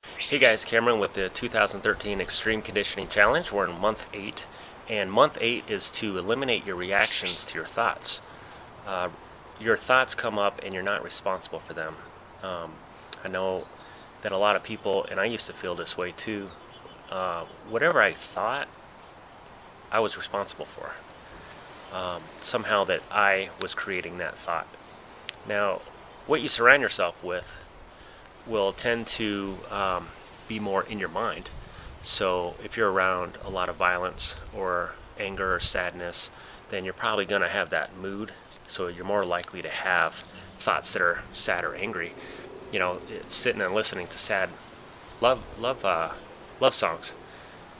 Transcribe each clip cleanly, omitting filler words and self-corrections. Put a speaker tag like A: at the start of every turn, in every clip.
A: Hey guys, Cameron with the 2013 Extreme Conditioning Challenge. We're in month 8, and month 8 is to eliminate your reactions to your thoughts. Uh, your thoughts come up and you're not responsible for them. Um, I know that a lot of people, and I used to feel this way too, whatever I thought, I was responsible for. Somehow that I was creating that thought. Now, what you surround yourself with will tend to be more in your mind. So if you're around a lot of violence or anger or sadness, then you're probably going to have that mood. So you're more likely to have thoughts that are sad or angry. Sitting and listening to sad love songs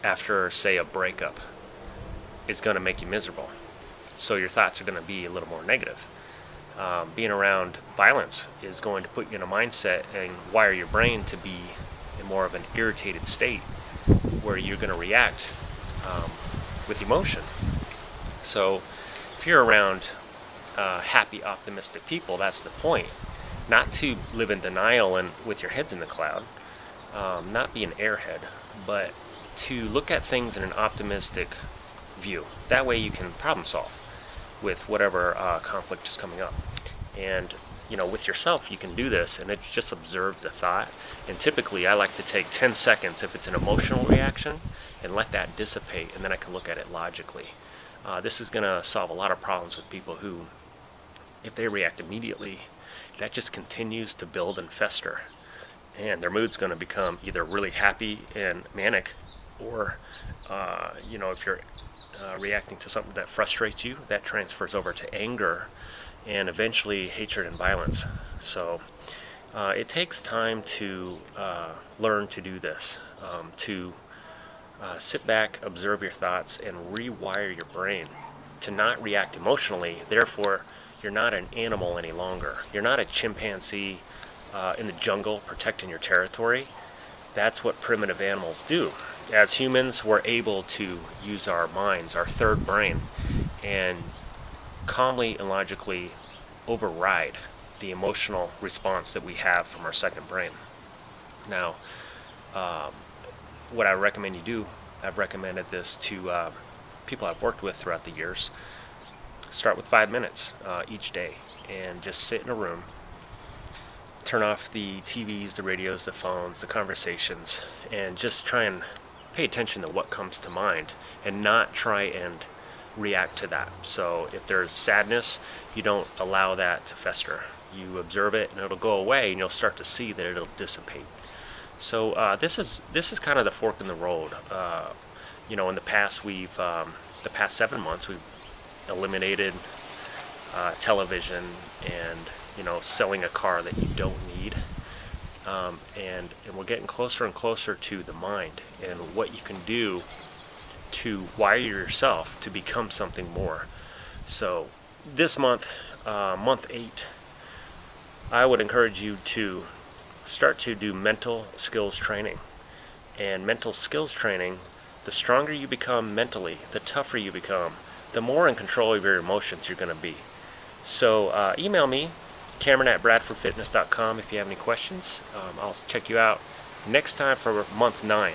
A: after, say, a breakup is going to make you miserable. So your thoughts are going to be a little more negative. Being around violence is going to put you in a mindset and wire your brain to be in more of an irritated state where you're going to react with emotion. So if you're around happy, optimistic people, that's the point. Not to live in denial and with your heads in the cloud, not be an airhead, but to look at things in an optimistic view. That way you can problem solve with whatever conflict is coming up. And with yourself, you can do this, and it's just observe the thought. And typically, I like to take 10 seconds if it's an emotional reaction and let that dissipate, and then I can look at it logically. This is going to solve a lot of problems with people who, if they react immediately, that just continues to build and fester. And their mood's going to become either really happy and manic, or, if you're reacting to something that frustrates you, that transfers over to anger and eventually hatred and violence. So it takes time to learn to do this, to sit back, observe your thoughts, and rewire your brain to not react emotionally. Therefore, you're not an animal any longer. You're not a chimpanzee in the jungle protecting your territory. That's what primitive animals do. As humans, we're able to use our minds, our third brain, and calmly and logically override the emotional response that we have from our second brain. Now, what I recommend you do, I've recommended this to people I've worked with throughout the years. Start with 5 minutes each day and just sit in a room. Turn off the TVs, the radios, the phones, the conversations, and just try and pay attention to what comes to mind and not try and react to that. So if there's sadness, you don't allow that to fester. You observe it and it'll go away, and you'll start to see that it'll dissipate. So this is kind of the fork in the road. In the past the past 7 months we've eliminated television and selling a car that you don't need. And we're getting closer and closer to the mind and what you can do to wire yourself to become something more. So this month, month 8, I would encourage you to start to do mental skills training. And mental skills training, the stronger you become mentally, the tougher you become, the more in control of your emotions you're going to be. So email me, Cameron@bradfordfitness.com, if you have any questions. I'll check you out next time for month 9.